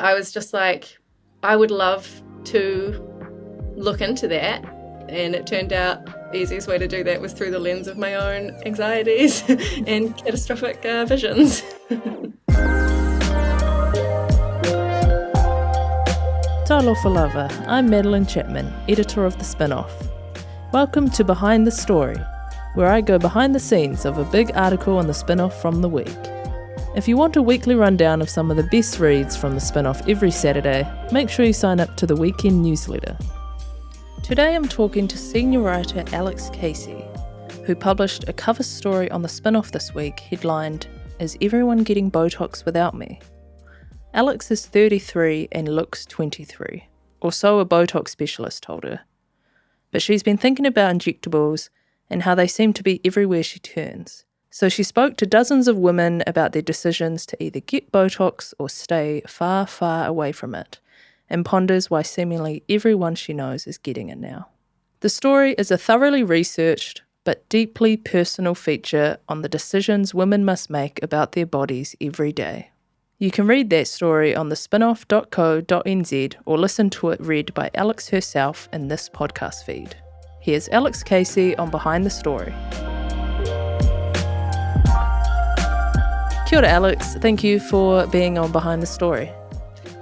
I was just like, I would love to look into that. And it turned out the easiest way to do that was through the lens of my own anxieties and catastrophic visions. Talofa lava, I'm Madeline Chapman, editor of the Spinoff. Welcome to Behind the Story, where I go behind the scenes of a big article on the Spinoff from the week. If you want a weekly rundown of some of the best reads from the Spinoff every Saturday, make sure you sign up to the weekend newsletter. Today I'm talking to senior writer Alex Casey, who published a cover story on the Spinoff this week headlined, "Is Everyone Getting Botox Without Me?" Alex is 33 and looks 23, or so a Botox specialist told her. But she's been thinking about injectables and how they seem to be everywhere she turns. So she spoke to dozens of women about their decisions to either get Botox or stay far, far away from it, and ponders why seemingly everyone she knows is getting it now. The story is a thoroughly researched but deeply personal feature on the decisions women must make about their bodies every day. You can read that story on thespinoff.co.nz or listen to it read by Alex herself in this podcast feed. Here's Alex Casey on Behind the Story. Kia ora, Alex. Thank you for being on Behind the Story.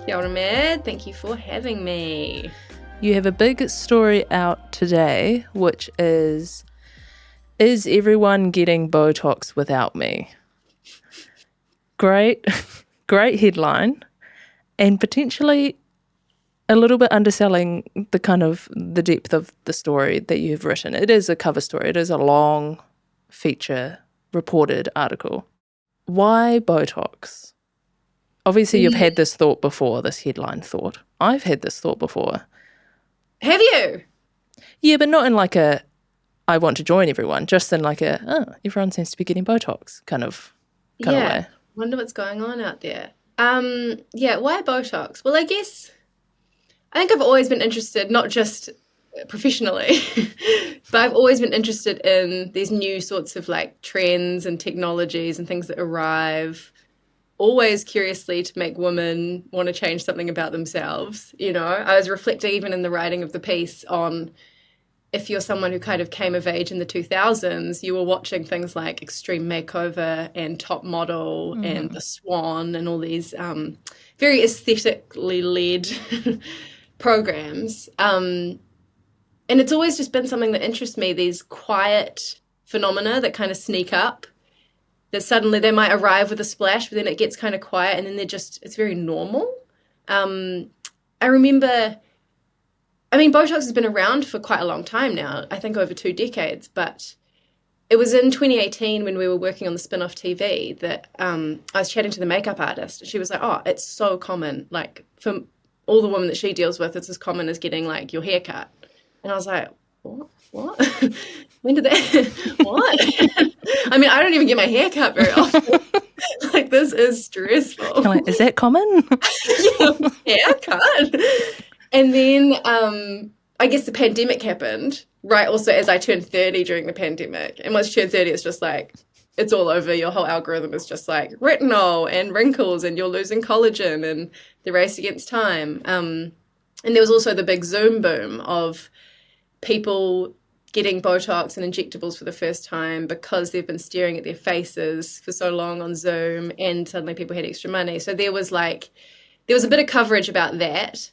Kia ora, Mad. Thank you for having me. You have a big story out today, which is everyone getting Botox without me? Great headline, and potentially a little bit underselling the depth of the story that you've written. It is a cover story. It is a long feature reported article. Why Botox? Obviously, you've had this thought before, this headline thought. I've had this thought before. Have you? Yeah, but not in like a, I want to join everyone, just in like a, everyone seems to be getting Botox kind of way. Wonder what's going on out there. Why Botox? Well, I think I've always been interested, not just professionally, but I've always been interested in these new sorts of like trends and technologies and things that arrive, always curiously to make women want to change something about themselves. You know, I was reflecting even in the writing of the piece on if you're someone who kind of came of age in the 2000s, you were watching things like Extreme Makeover and Top Model and The Swan and all these very aesthetically led programs. And it's always just been something that interests me, these quiet phenomena that kind of sneak up, that suddenly they might arrive with a splash, but then it gets kind of quiet and then it's very normal. I remember, Botox has been around for quite a long time now, I think over 2 decades, but it was in 2018 when we were working on the Spinoff TV that I was chatting to the makeup artist. She was like, oh, it's so common. Like for all the women that she deals with, it's as common as getting like your hair cut. And I was like, what? When did that, what? I don't even get my hair cut very often. Like, this is stressful. Like, is that common? Yeah, haircut. And then I guess the pandemic happened, right? Also, as I turned 30 during the pandemic. And once you turn 30, it's just like, it's all over. Your whole algorithm is just like retinol and wrinkles and you're losing collagen and the race against time. And there was also the big Zoom boom of people getting Botox and injectables for the first time because they've been staring at their faces for so long on Zoom and suddenly people had extra money. So there was a bit of coverage about that.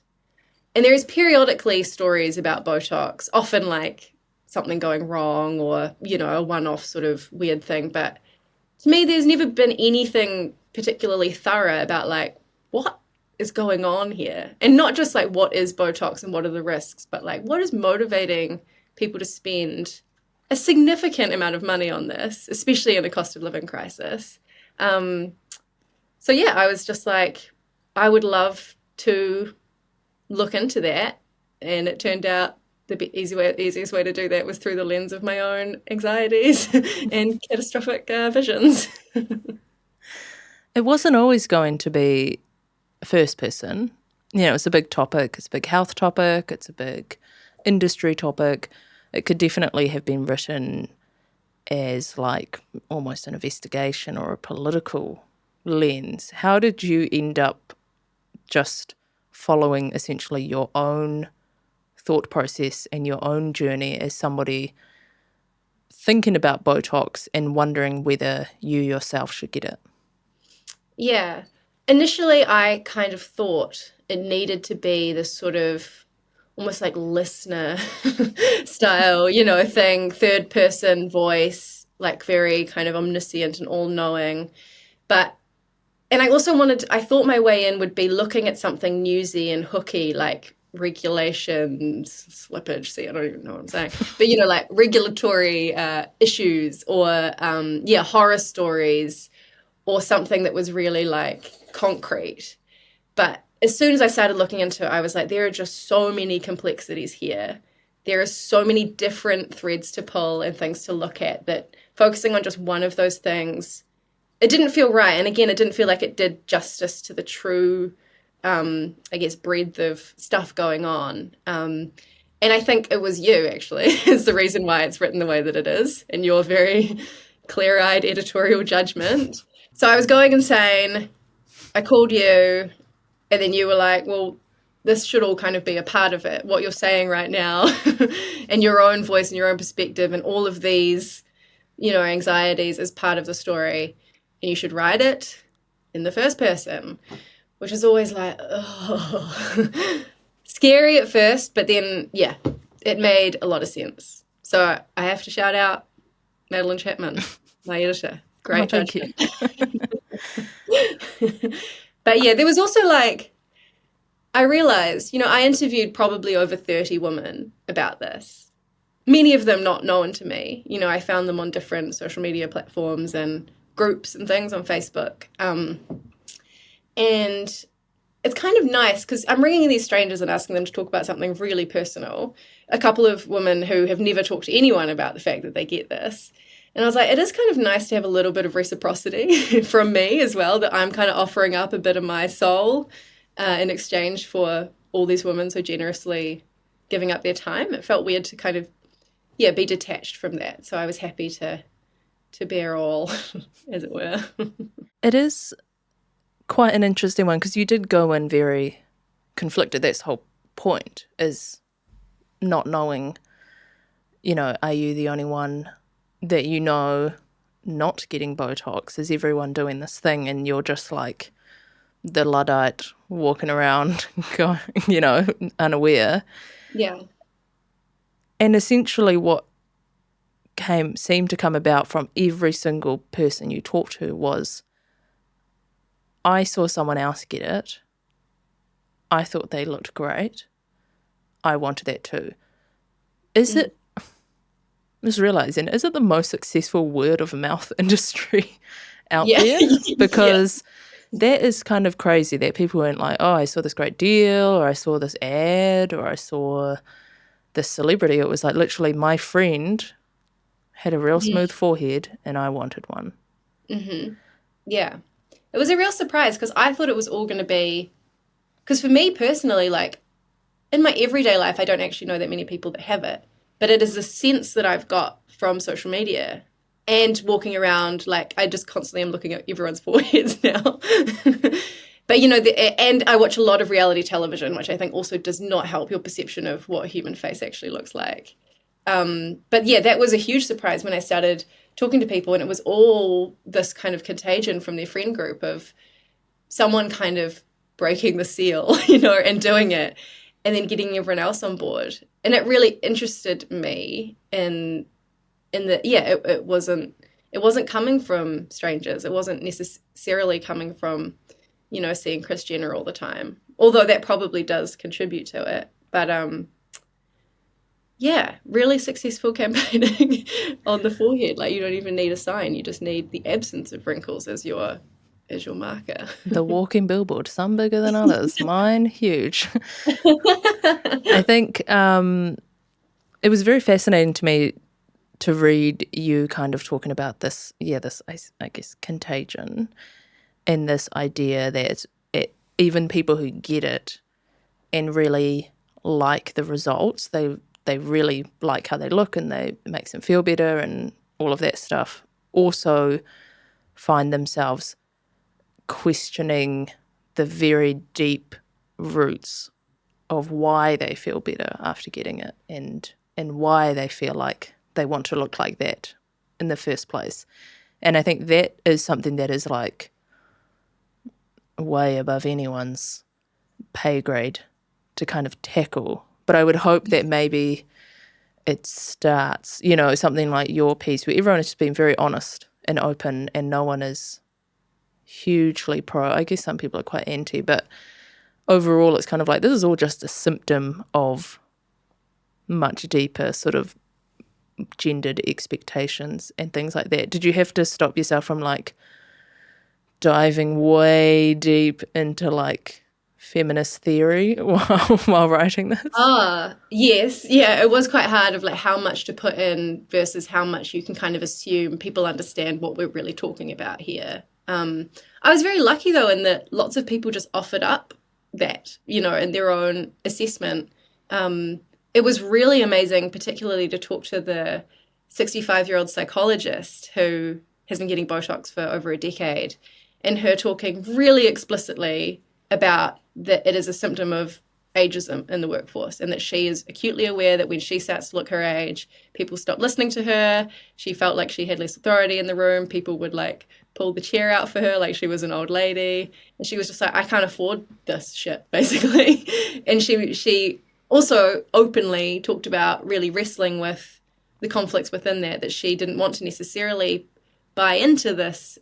And there is periodically stories about Botox, often like something going wrong or, you know, a one-off sort of weird thing. But to me, there's never been anything particularly thorough about like what is going on here. And not just like what is Botox and what are the risks, but like what is motivating people to spend a significant amount of money on this, especially in a cost of living crisis. I was just like, I would love to look into that. And it turned out the easiest way to do that was through the lens of my own anxieties and catastrophic visions. It wasn't always going to be first person. You know, it's a big topic, it's a big health topic, it's a big industry topic. It could definitely have been written as like almost an investigation or a political lens. How did you end up just following essentially your own thought process and your own journey as somebody thinking about Botox and wondering whether you yourself should get it? Yeah. Initially, I kind of thought it needed to be this sort of almost like listener style, thing, third person voice, like very kind of omniscient and all knowing. And I thought my way in would be looking at something newsy and hooky, like regulations, slippage. See, I don't even know what I'm saying. But, like regulatory issues or, horror stories or something that was really like concrete. But as soon as I started looking into it, I was like, there are just so many complexities here. There are so many different threads to pull and things to look at that focusing on just one of those things, it didn't feel right. And again, it didn't feel like it did justice to the true, breadth of stuff going on. And I think it was you, actually, is the reason why it's written the way that it is, and your very clear-eyed editorial judgment. So I was going insane. I called you, and then you were like, well, this should all kind of be a part of it, what you're saying right now, and your own voice and your own perspective and all of these, anxieties as part of the story. And you should write it in the first person, which is always like, oh, scary at first, but then, yeah, it made a lot of sense. So I have to shout out Madeline Chapman, my editor. Great judgment. But yeah, there was also like, I realized, I interviewed probably over 30 women about this. Many of them not known to me. I found them on different social media platforms and groups and things on Facebook. And it's kind of nice because I'm ringing these strangers and asking them to talk about something really personal. A couple of women who have never talked to anyone about the fact that they get this. And I was like, it is kind of nice to have a little bit of reciprocity from me as well, that I'm kind of offering up a bit of my soul in exchange for all these women so generously giving up their time. It felt weird to kind of, be detached from that. So I was happy to bear all, as it were. It is quite an interesting one because you did go in very conflicted. That's the whole point, is not knowing, are you the only one that not getting Botox? Is everyone doing this thing and you're just like the Luddite walking around going, unaware? Yeah. And essentially what seemed to come about from every single person you talked to was, I saw someone else get it. I thought they looked great. I wanted that too. Is it, I'm just realizing, is it the most successful word of mouth industry out there? Because that is kind of crazy that people weren't like, oh, I saw this great deal, or I saw this ad, or I saw this celebrity. It was like literally my friend had a real smooth forehead and I wanted one. Mm-hmm. Yeah. It was a real surprise because I thought it was all going to be, because for me personally, like in my everyday life, I don't actually know that many people that have it, but it is a sense that I've got from social media and walking around, like I just constantly am looking at everyone's foreheads now. But, and I watch a lot of reality television, which I think also does not help your perception of what a human face actually looks like. But yeah, that was a huge surprise when I started talking to people, and it was all this kind of contagion from their friend group of someone kind of breaking the seal, and doing it and then getting everyone else on board. And it really interested me in that, it wasn't coming from strangers. It wasn't necessarily coming from, seeing Kris Jenner all the time, although that probably does contribute to it. But, really successful campaigning on the forehead. Like you don't even need a sign. You just need the absence of wrinkles as your marker. The walking billboard, some bigger than others. Mine, huge. I think it was very fascinating to me to read you kind of talking about this, I guess, contagion, and this idea that even people who get it and really like the results, they really like how they look and it makes them feel better and all of that stuff, also find themselves questioning the very deep roots of why they feel better after getting it, and why they feel like they want to look like that in the first place. And I think that is something that is like way above anyone's pay grade to kind of tackle. But I would hope that maybe it starts, you know, something like your piece where everyone has just been very honest and open, and no one is hugely pro. I guess some people are quite anti, but overall it's kind of like this is all just a symptom of much deeper sort of gendered expectations and things like that. Did you have to stop yourself from like diving way deep into like feminist theory while writing this? Yes. Yeah, it was quite hard of like how much to put in versus how much you can kind of assume people understand what we're really talking about here. I was very lucky though in that lots of people just offered up that, you know, in their own assessment. It was really amazing, particularly to talk to the 65-year-old psychologist who has been getting Botox for over a decade, and her talking really explicitly about that it is a symptom of ageism in the workforce, and that she is acutely aware that when she starts to look her age, people stop listening to her. She felt like she had less authority in the room. People would like pull the chair out for her like she was an old lady. And she was just like, I can't afford this shit, basically. And she also openly talked about really wrestling with the conflicts within that she didn't want to necessarily buy into this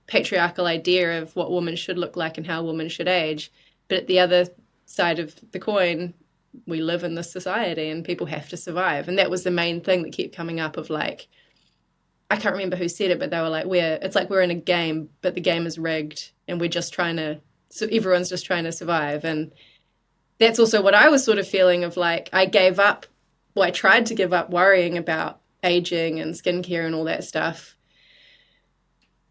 patriarchal idea of what women should look like and how women should age. But at the other side of the coin, we live in this society and people have to survive. And that was the main thing that kept coming up of like, I can't remember who said it, but they were like, it's like we're in a game, but the game is rigged and we're just so everyone's just trying to survive. And that's also what I was sort of feeling of like, I tried to give up worrying about aging and skincare and all that stuff.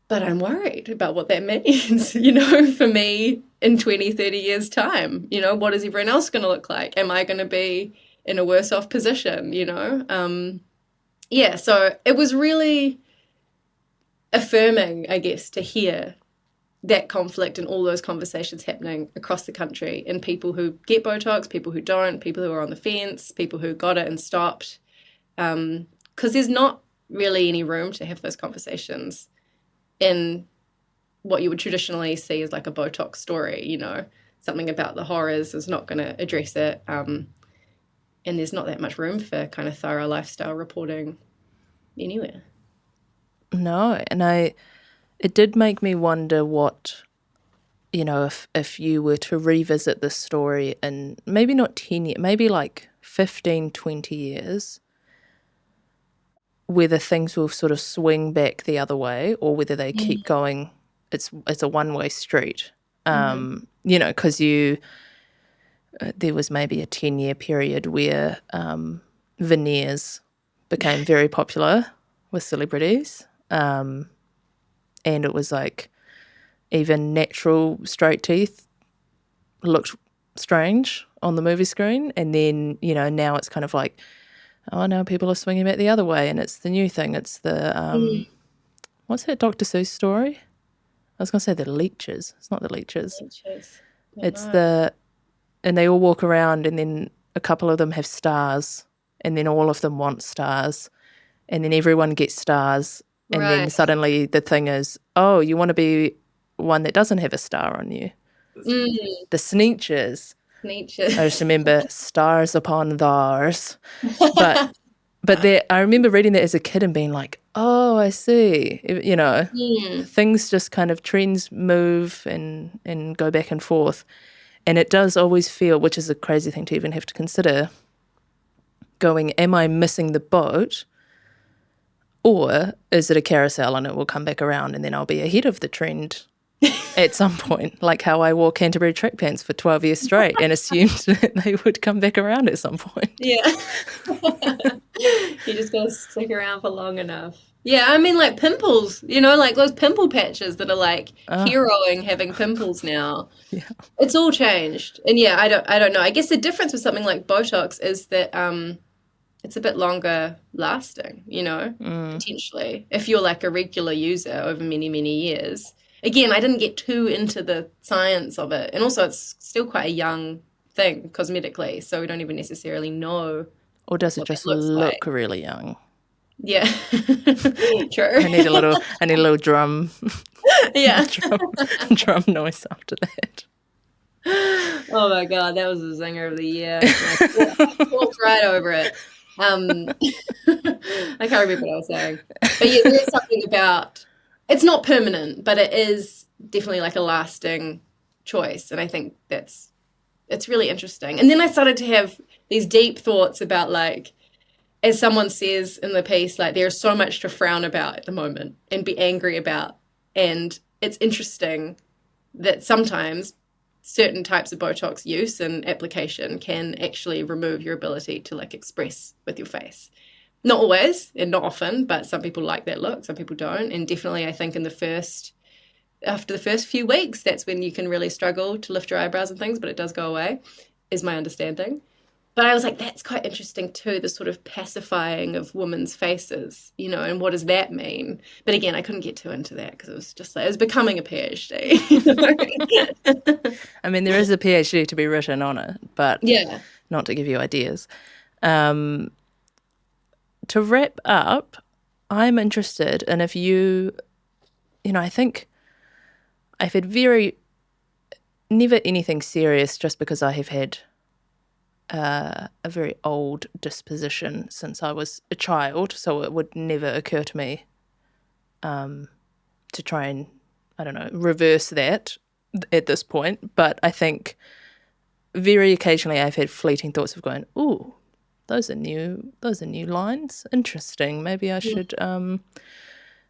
But I'm worried about what that means, you know, for me in 20, 30 years' time. You know, what is everyone else going to look like? Am I going to be in a worse off position, you know? Yeah, so it was really affirming, I guess, to hear that conflict and all those conversations happening across the country, and people who get Botox, people who don't, people who are on the fence, people who got it and stopped. Because there's not really any room to have those conversations in what you would traditionally see as like a Botox story, you know, something about the horrors is not going to address it. And there's not that much room for kind of thorough lifestyle reporting anywhere. No, and it did make me wonder what, you know, if you were to revisit this story in maybe not 10 years, maybe like 15, 20 years, whether things will sort of swing back the other way or whether they keep going. It's a one-way street, you know, because there was maybe a 10-year period where veneers became very popular with celebrities, and it was like even natural straight teeth looked strange on the movie screen, and then, you know, now it's kind of like, oh, now people are swinging back the other way, and it's the new thing. It's the, what's that Dr. Seuss story? I was going to say the leeches. It's not the leeches. It's and they all walk around, and then a couple of them have stars, and then all of them want stars, and then everyone gets stars, and then suddenly the thing is, oh, you want to be one that doesn't have a star on you. The Sneetches. I just remember stars upon theirs. But I remember reading that as a kid and being like, oh, I see. You know, things just kind of trends move and go back and forth. And it does always feel, which is a crazy thing to even have to consider, going, am I missing the boat? Or is it a carousel and it will come back around and then I'll be ahead of the trend at some point, like how I wore Canterbury track pants for 12 years straight and assumed that they would come back around at some point. Yeah. You just got to stick around for long enough. Yeah, I mean, like pimples, you know, like those pimple patches that are like heroing having pimples now. Yeah. It's all changed. And yeah, I don't know. I guess the difference with something like Botox is that it's a bit longer lasting, you know, potentially. If you're like a regular user over many, many years, again, I didn't get too into the science of it. And also it's still quite a young thing cosmetically, so we don't even necessarily know Or does it what that just looks like. look really young? Yeah. True. I need a little drum Yeah. drum noise after that. Oh my God, that was the zinger of the year. I walked right over it. I can't remember what I was saying. But yeah, there is something about, it's not permanent, but it is definitely like a lasting choice. And I think it's really interesting. And then I started to have these deep thoughts about, like, as someone says in the piece, like, there's so much to frown about at the moment and be angry about. And it's interesting that sometimes certain types of Botox use and application can actually remove your ability to, like, express with your face. Not always and not often, but some people like that look, some people don't. And definitely I think after the first few weeks, that's when you can really struggle to lift your eyebrows and things, but it does go away, is my understanding. But I was like, that's quite interesting too, the sort of pacifying of women's faces, and what does that mean? But again, I couldn't get too into that because it was just like, it was becoming a PhD. I mean, there is a PhD to be written on it, but Yeah. not to give you ideas. To wrap up, I'm interested in if I think I've had never anything serious just because I have had a very old disposition since I was a child, so it would never occur to me to try and, I don't know, reverse that at this point. But I think very occasionally I've had fleeting thoughts of going, ooh, those are new lines. Interesting. Maybe I should, I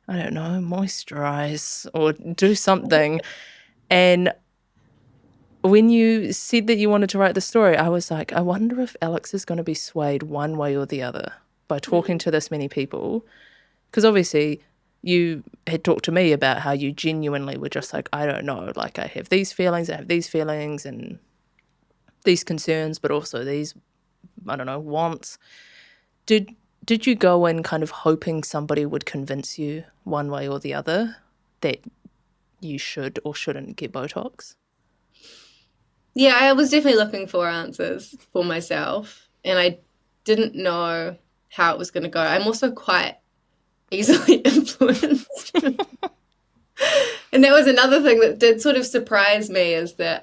don't know, moisturize or do something. And when you said that you wanted to write the story, I was like, I wonder if Alex is going to be swayed one way or the other by talking to this many people. Because obviously you had talked to me about how you genuinely were just like, I don't know, like I have these feelings and these concerns, but also these, I don't know, wants. Did you go in kind of hoping somebody would convince you one way or the other that you should or shouldn't get Botox? Yeah, I was definitely looking for answers for myself, and I didn't know how it was going to go. I'm also quite easily influenced. And that was another thing that did sort of surprise me, is that,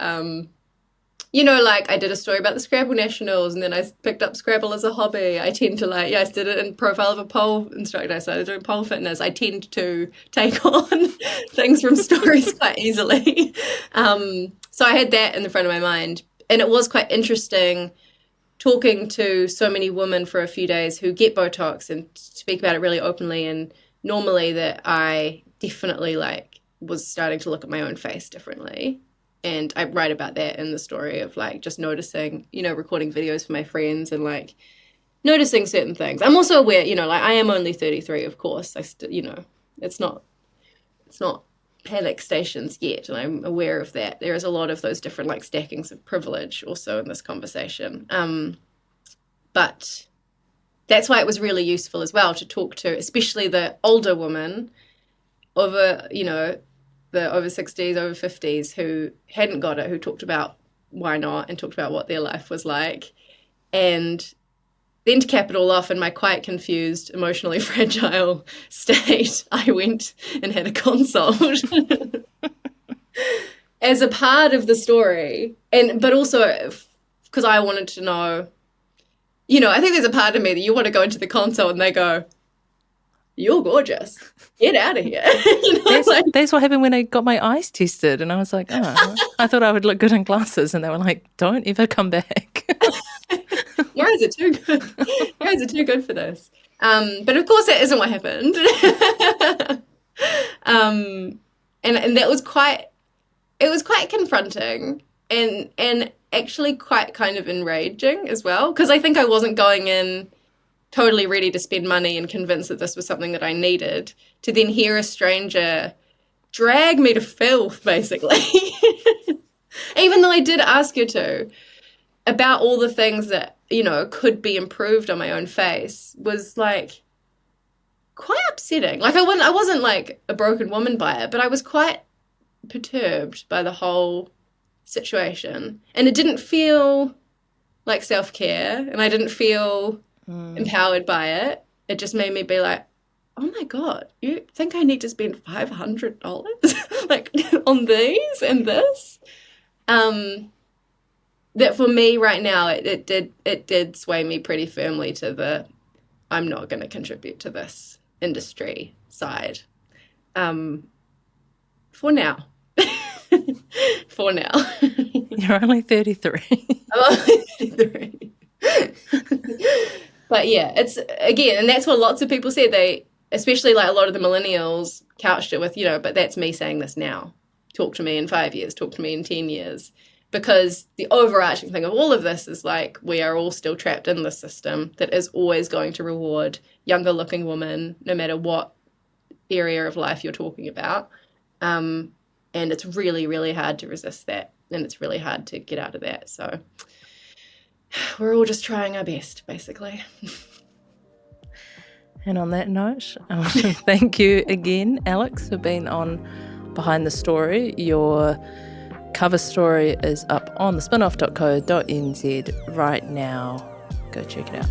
like, I did a story about the Scrabble Nationals, and then I picked up Scrabble as a hobby. I tend to, like, I did it in profile of a pole instructor. I started doing pole fitness. I tend to take on things from stories quite easily. So I had that in the front of my mind. And it was quite interesting talking to so many women for a few days who get Botox and speak about it really openly. And normally that I definitely, like, was starting to look at my own face differently. And I write about that in the story of, like, just noticing, recording videos for my friends and, like, noticing certain things. I'm also aware, like, I am only 33, of course. I still, it's not panic stations yet. And I'm aware of that. There is a lot of those different, like, stackings of privilege also in this conversation. But that's why it was really useful as well to talk to, especially the older women over, the over 60s, over 50s who hadn't got it, who talked about why not and talked about what their life was like. And then to cap it all off, in my quite confused, emotionally fragile state, I went and had a consult as a part of the story. But also because I wanted to know, I think there's a part of me that you want to go into the consult and they go, you're gorgeous. Get out of here. That's what happened when I got my eyes tested. And I was like, oh, I thought I would look good in glasses. And they were like, don't ever come back. Your eyes are too good. Your eyes are too good for this. But of course that isn't what happened. And that was quite confronting and actually quite kind of enraging as well. Because I think I wasn't going in totally ready to spend money and convinced that this was something that I needed, to then hear a stranger drag me to filth, basically. Even though I did ask her to, about all the things that, could be improved on my own face, was, like, quite upsetting. Like, I wasn't like a broken woman by it, but I was quite perturbed by the whole situation. And it didn't feel like self-care, and I didn't feel empowered by it. It just made me be like, oh my God, you think I need to spend $500 like on these and this? That for me right now, it did sway me pretty firmly to the I'm not going to contribute to this industry side. For now. For now. You're only 33. I'm only 33. But yeah, it's again, and that's what lots of people said. They, especially like a lot of the millennials, couched it with, but that's me saying this now. Talk to me in 5 years, talk to me in 10 years. Because the overarching thing of all of this is like we are all still trapped in this system that is always going to reward younger looking women, no matter what area of life you're talking about. And it's really, really hard to resist that. And it's really hard to get out of that. So we're all just trying our best, basically. And on that note, I want to thank you again, Alex, for being on Behind the Story. Your cover story is up on thespinoff.co.nz right now. Go check it out.